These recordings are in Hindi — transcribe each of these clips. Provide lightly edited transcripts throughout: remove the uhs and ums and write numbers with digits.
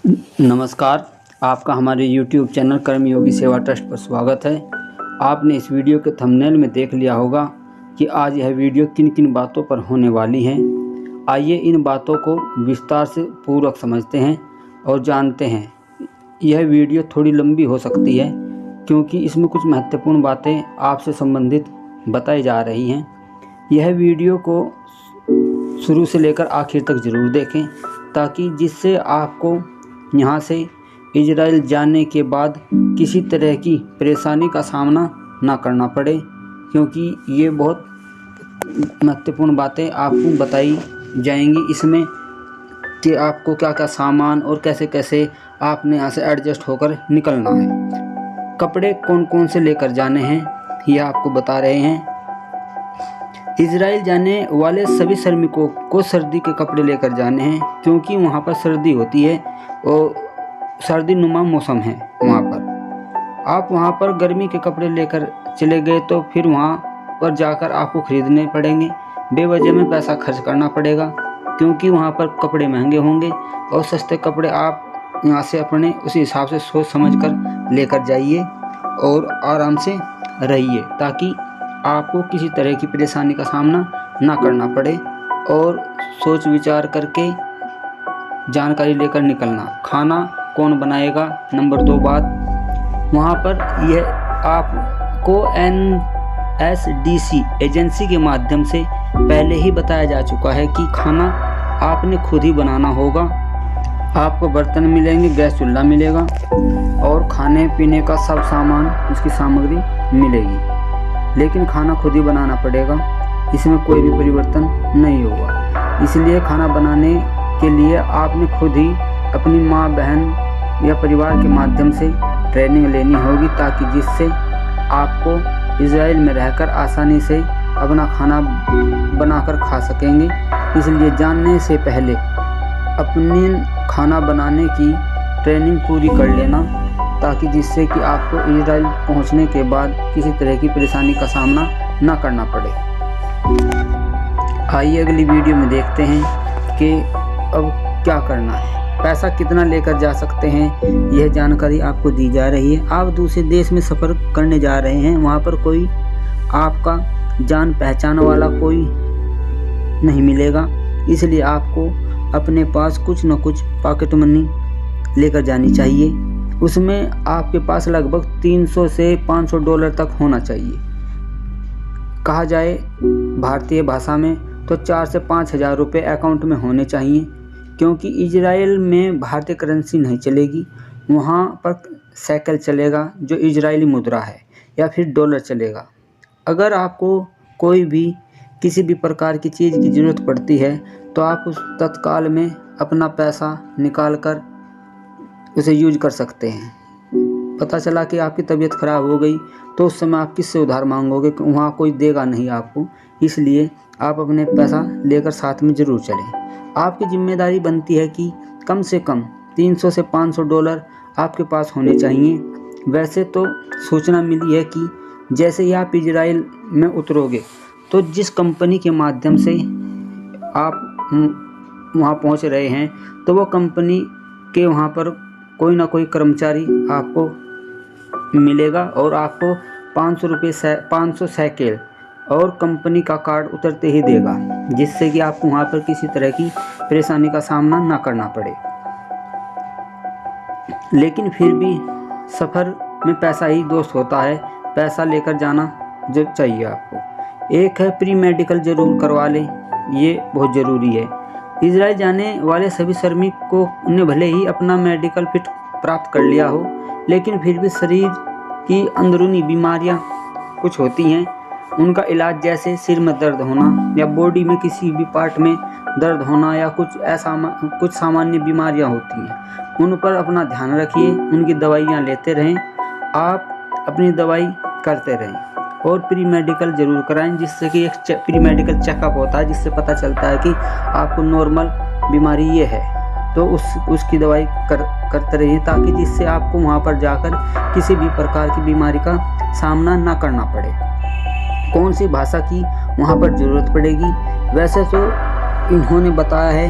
नमस्कार, आपका हमारे YouTube चैनल कर्मयोगी सेवा ट्रस्ट पर स्वागत है। आपने इस वीडियो के थंबनेल में देख लिया होगा कि आज यह वीडियो किन किन बातों पर होने वाली है। आइए इन बातों को विस्तार से पूर्वक समझते हैं और जानते हैं। यह वीडियो थोड़ी लंबी हो सकती है क्योंकि इसमें कुछ महत्वपूर्ण बातें आपसे संबंधित बताई जा रही हैं। यह वीडियो को शुरू से लेकर आखिर तक ज़रूर देखें ताकि जिससे आपको यहाँ से इजराइल जाने के बाद किसी तरह की परेशानी का सामना ना करना पड़े, क्योंकि ये बहुत महत्वपूर्ण बातें आपको बताई जाएंगी इसमें कि आपको क्या क्या सामान और कैसे कैसे आपने यहाँ से एडजस्ट होकर निकलना है। कपड़े कौन कौन से लेकर जाने हैं यह आपको बता रहे हैं। इजराइल जाने वाले सभी श्रमिकों को सर्दी के कपड़े लेकर जाने हैं, क्योंकि वहाँ पर सर्दी होती है और सर्दी नुमा मौसम है वहाँ पर। आप वहाँ पर गर्मी के कपड़े लेकर चले गए तो फिर वहाँ पर जाकर आपको खरीदने पड़ेंगे, बेवजह में पैसा खर्च करना पड़ेगा, क्योंकि वहाँ पर कपड़े महंगे होंगे। और सस्ते कपड़े आप यहाँ से अपने उसी हिसाब से सोच समझ कर लेकर जाइए और आराम से रहिए ताकि आपको किसी तरह की परेशानी का सामना ना करना पड़े। और सोच विचार करके जानकारी लेकर निकलना। खाना कौन बनाएगा, नंबर 2 बात, वहाँ पर यह आपको NSDC एजेंसी के माध्यम से पहले ही बताया जा चुका है कि खाना आपने खुद ही बनाना होगा। आपको बर्तन मिलेंगे, गैस चूल्हा मिलेगा और खाने पीने का सब सामान, उसकी सामग्री मिलेगी, लेकिन खाना खुद ही बनाना पड़ेगा। इसमें कोई भी परिवर्तन नहीं होगा। इसलिए खाना बनाने के लिए आपने खुद ही अपनी माँ, बहन या परिवार के माध्यम से ट्रेनिंग लेनी होगी, ताकि जिससे आपको इजराइल में रहकर आसानी से अपना खाना बनाकर खा सकेंगे। इसलिए जानने से पहले अपनी खाना बनाने की ट्रेनिंग पूरी कर लेना, ताकि जिससे कि आपको इजराइल पहुंचने के बाद किसी तरह की परेशानी का सामना ना करना पड़े। आइए अगली वीडियो में देखते हैं कि अब क्या करना है। पैसा कितना लेकर जा सकते हैं यह जानकारी आपको दी जा रही है। आप दूसरे देश में सफ़र करने जा रहे हैं, वहाँ पर कोई आपका जान पहचान वाला कोई नहीं मिलेगा, इसलिए आपको अपने पास कुछ न कुछ पॉकेट मनी लेकर जानी चाहिए। उसमें आपके पास लगभग 300 से $500 तक होना चाहिए। कहा जाए भारतीय भाषा में तो 4 से 5 हज़ार रुपये अकाउंट में होने चाहिए, क्योंकि इजराइल में भारतीय करेंसी नहीं चलेगी। वहाँ पर शेकेल चलेगा जो इजरायली मुद्रा है, या फिर डॉलर चलेगा। अगर आपको कोई भी किसी भी प्रकार की चीज़ की ज़रूरत पड़ती है तो आप उस तत्काल में अपना पैसा निकाल कर उसे यूज कर सकते हैं। पता चला कि आपकी तबीयत ख़राब हो गई तो उस समय आप किससे उधार मांगोगे, वहाँ कोई देगा नहीं आपको। इसलिए आप अपने पैसा लेकर साथ में ज़रूर चलें। आपकी जिम्मेदारी बनती है कि कम से कम 300 से $500 आपके पास होने चाहिए। वैसे तो सूचना मिली है कि जैसे ही आप इजराइल में उतरोगे तो जिस कंपनी के माध्यम से आप वहाँ पहुँच रहे हैं तो वो कंपनी के वहाँ पर कोई ना कोई कर्मचारी आपको मिलेगा और आपको 500 शेकेल और कंपनी का कार्ड उतरते ही देगा, जिससे कि आपको वहाँ पर किसी तरह की परेशानी का सामना ना करना पड़े। लेकिन फिर भी सफ़र में पैसा ही दोस्त होता है, पैसा लेकर जाना जो चाहिए आपको। एक है प्री मेडिकल ज़रूर करवा लें, ये बहुत ज़रूरी है। इजराइल जाने वाले सभी श्रमिकों ने भले ही अपना मेडिकल फिट प्राप्त कर लिया हो, लेकिन फिर भी शरीर की अंदरूनी बीमारियां कुछ होती हैं, उनका इलाज जैसे सिर में दर्द होना या बॉडी में किसी भी पार्ट में दर्द होना या कुछ सामान्य बीमारियां होती हैं, उन पर अपना ध्यान रखिए, उनकी दवाइयां लेते रहें, आप अपनी दवाई करते रहें और प्री मेडिकल ज़रूर कराएं, जिससे कि एक प्री मेडिकल चेकअप होता है, जिससे पता चलता है कि आपको नॉर्मल बीमारी ये है, तो उसकी दवाई करते रहिए, ताकि जिससे आपको वहाँ पर जाकर किसी भी प्रकार की बीमारी का सामना ना करना पड़े। कौन सी भाषा की वहाँ पर ज़रूरत पड़ेगी, वैसे तो इन्होंने बताया है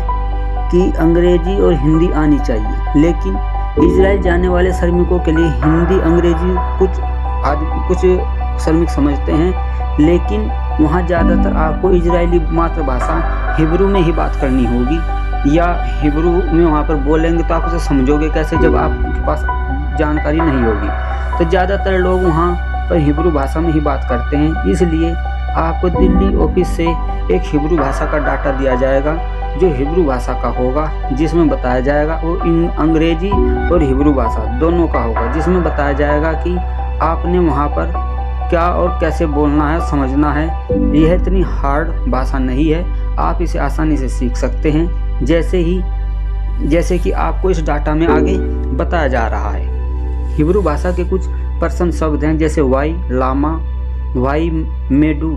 कि अंग्रेजी और हिंदी आनी चाहिए, लेकिन इजराइल जाने वाले श्रमिकों के लिए हिंदी अंग्रेजी कुछ श्रमिक समझते हैं, लेकिन वहाँ ज़्यादातर आपको इजरायली मातृभाषा हिब्रू में ही बात करनी होगी, या हिब्रू में वहाँ पर बोलेंगे तो आप उसे समझोगे कैसे जब आपके पास जानकारी नहीं होगी। तो ज़्यादातर लोग वहाँ पर हिब्रू भाषा में ही बात करते हैं, इसलिए आपको दिल्ली ऑफिस से एक हिब्रू भाषा का डाटा दिया जाएगा जो हिब्रू भाषा का होगा, जिसमें बताया जाएगा, और इन अंग्रेजी और हिब्रू भाषा दोनों का होगा, जिसमें बताया जाएगा कि आपने वहाँ पर क्या और कैसे बोलना है, समझना है। यह इतनी हार्ड भाषा नहीं है, आप इसे आसानी से सीख सकते हैं, जैसे कि आपको इस डाटा में आगे बताया जा रहा है। हिब्रू भाषा के कुछ पर्सन शब्द हैं, जैसे वाई लामा, वाई मेडू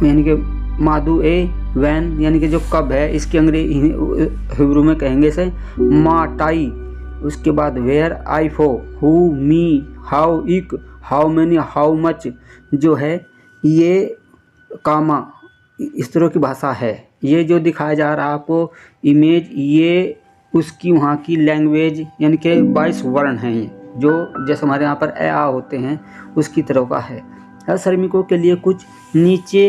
यानी कि मादू, ए वैन यानी कि जो कब है, इसके अंग्रेजी हिब्रू में कहेंगे से माटाई। उसके बाद वेयर, आई फो, हु, मी, हाउ, इक, हाउ मैनी, हाउ मच जो है ये कामा, इस तरह की भाषा है। ये जो दिखाया जा रहा है आपको इमेज, ये उसकी वहाँ की लैंग्वेज यानी कि 22 वर्ण हैं, ये जो जैसे हमारे यहाँ पर ए आ होते हैं उसकी तरह का है। हर श्रमिकों के लिए कुछ नीचे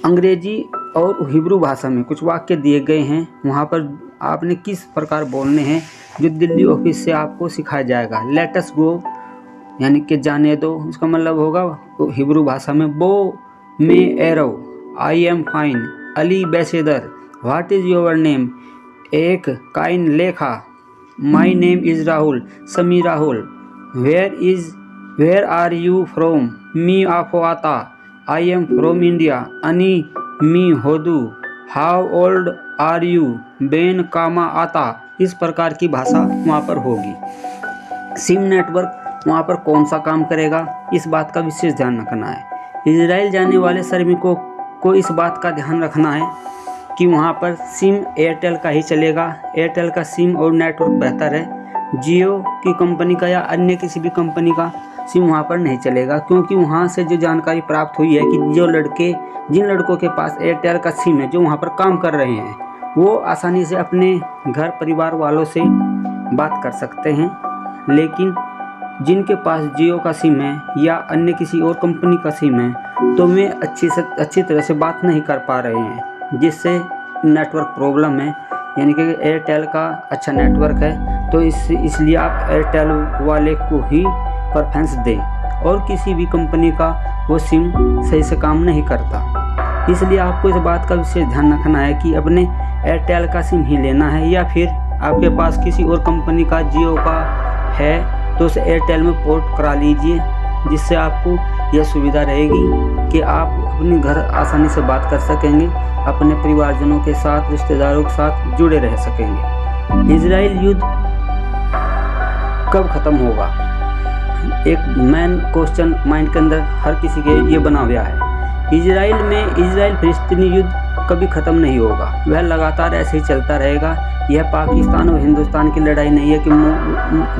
अंग्रेजी और हिब्रू भाषा में कुछ वाक्य दिए गए हैं, वहाँ पर आपने किस प्रकार बोलने हैं जो दिल्ली ऑफिस से आपको सिखाया जाएगा। लेट अस गो यानी कि जाने दो, उसका मतलब होगा हिब्रू भाषा में बो मे एरो, आई एम फाइन, अली बैसेदर, व्हाट इज़ योर नेम, एक काइन लेखा, माई नेम इज़ राहुल, समी Rahul, where are you from, मी आफो आता, आई एम फ्रॉम इंडिया, अनी मी होदू, हाउ ओल्ड आर यू, बेन कामा आता। इस प्रकार की भाषा वहाँ पर होगी। सिम नेटवर्क वहाँ पर कौन सा काम करेगा, इस बात का विशेष ध्यान रखना है। इजराइल जाने वाले श्रमिकों को इस बात का ध्यान रखना है कि वहाँ पर सिम एयरटेल का ही चलेगा। एयरटेल का सिम और नेटवर्क बेहतर है, जियो की कंपनी का या अन्य किसी भी कंपनी का सिम वहाँ पर नहीं चलेगा, क्योंकि वहाँ से जो जानकारी प्राप्त हुई है कि जिन लड़कों के पास एयरटेल का सिम है, जो वहाँ पर काम कर रहे हैं, वो आसानी से अपने घर परिवार वालों से बात कर सकते हैं, लेकिन जिनके पास जियो का सिम है या अन्य किसी और कंपनी का सिम है तो वे अच्छी तरह से बात नहीं कर पा रहे हैं, जिससे नेटवर्क प्रॉब्लम है। यानी कि एयरटेल का अच्छा नेटवर्क है, तो इसलिए आप एयरटेल वाले को ही प्रेफरेंस दें, और किसी भी कंपनी का वो सिम सही से काम नहीं करता। इसलिए आपको इस बात का विशेष ध्यान रखना है कि अपने एयरटेल का सिम ही लेना है, या फिर आपके पास किसी और कंपनी का जियो का है तो उसे एयरटेल में पोर्ट करा लीजिए, जिससे आपको यह सुविधा रहेगी कि आप अपने घर आसानी से बात कर सकेंगे, अपने परिवारजनों के साथ, रिश्तेदारों के साथ जुड़े रह सकेंगे। इजराइल युद्ध कब ख़त्म होगा, एक मेन क्वेश्चन माइंड के अंदर हर किसी के ये बना हुआ है। इजराइल फिलिस्तीनी युद्ध कभी ख़त्म नहीं होगा, वह लगातार ऐसे ही चलता रहेगा। यह पाकिस्तान और हिंदुस्तान की लड़ाई नहीं है कि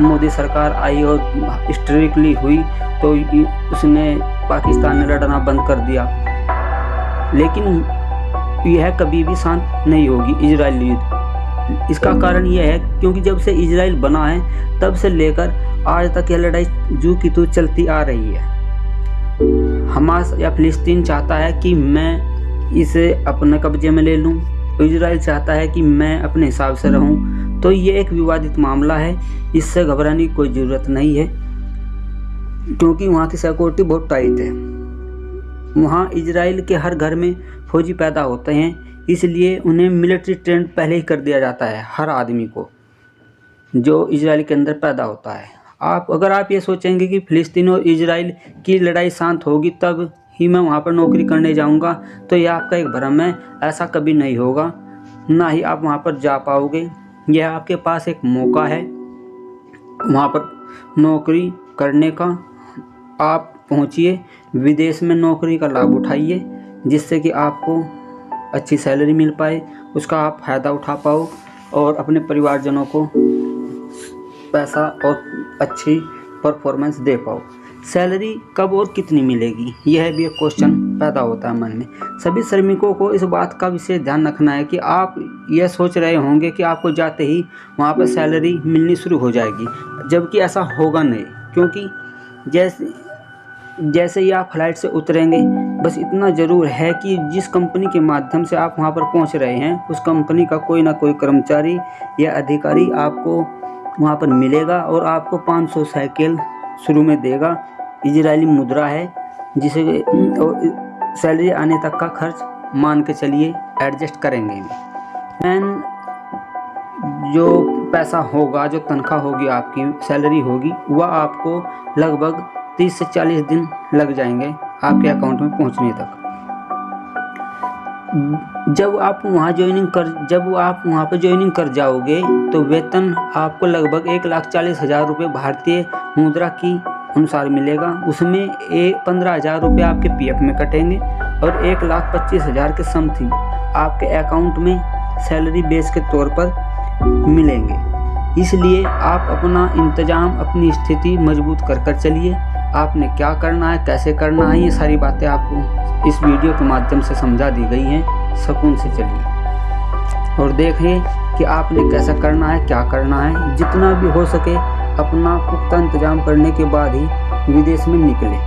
मोदी सरकार आई और स्ट्रिक्टली हुई तो उसने पाकिस्तान ने लड़ना बंद कर दिया, लेकिन यह कभी भी शांत नहीं होगी इजराइल युद्ध। इसका कारण यह है क्योंकि जब से इजराइल बना है तब से लेकर आज तक यह लड़ाई जू की तू चलती आ रही है। हमास या फिलिस्तीन चाहता है कि मैं इसे अपने कब्जे में ले लूं, इजराइल चाहता है कि मैं अपने हिसाब से रहूं। तो ये एक विवादित मामला है, इससे घबराने की कोई ज़रूरत नहीं है, क्योंकि वहाँ की सिक्योरिटी बहुत टाइट है। वहाँ इजराइल के हर घर में फौजी पैदा होते हैं, इसलिए उन्हें मिलिट्री ट्रेंड पहले ही कर दिया जाता है हर आदमी को जो इजराइल के अंदर पैदा होता है। अगर आप ये सोचेंगे कि फिलिस्तीन और इजराइल की लड़ाई शांत होगी तब ही मैं वहाँ पर नौकरी करने जाऊँगा, तो यह आपका एक भ्रम है। ऐसा कभी नहीं होगा, ना ही आप वहाँ पर जा पाओगे। यह आपके पास एक मौका है वहाँ पर नौकरी करने का। आप पहुँचिए, विदेश में नौकरी का लाभ उठाइए, जिससे कि आपको अच्छी सैलरी मिल पाए, उसका आप फ़ायदा उठा पाओ और अपने परिवारजनों को पैसा और अच्छी परफॉर्मेंस दे पाओ। सैलरी कब और कितनी मिलेगी, यह भी एक क्वेश्चन पैदा होता है मन में। सभी श्रमिकों को इस बात का विशेष ध्यान रखना है कि आप यह सोच रहे होंगे कि आपको जाते ही वहाँ पर सैलरी मिलनी शुरू हो जाएगी, जबकि ऐसा होगा नहीं। क्योंकि जैसे ही आप फ्लाइट से उतरेंगे, बस इतना ज़रूर है कि जिस कंपनी के माध्यम से आप वहाँ पर पहुँच रहे हैं, उस कंपनी का कोई ना कोई कर्मचारी या अधिकारी आपको वहाँ पर मिलेगा और आपको 500 शेकेल शुरू में देगा। इजरायली मुद्रा है, जिसे सैलरी आने तक का खर्च मान के चलिए एडजस्ट करेंगे। एंड जो पैसा होगा, जो तनख्वाह होगी, आपकी सैलरी होगी, वह आपको लगभग 30 से 40 दिन लग जाएंगे आपके अकाउंट में पहुंचने तक। जब आप वहाँ पर ज्वाइनिंग कर जाओगे तो वेतन आपको लगभग 1,40,000 रुपये भारतीय मुद्रा की अनुसार मिलेगा। उसमें 15,000 रुपये आपके पीएफ में कटेंगे और 1,25,000 के समथिंग आपके अकाउंट में सैलरी बेस के तौर पर मिलेंगे। इसलिए आप अपना इंतजाम, अपनी स्थिति मजबूत कर चलिए। आपने क्या करना है, कैसे करना है, ये सारी बातें आपको इस वीडियो के माध्यम से समझा दी गई हैं। सुकून से चलिए और देखिए कि आपने कैसा करना है, क्या करना है। जितना भी हो सके अपना पुख्ता इंतजाम करने के बाद ही विदेश में निकलें।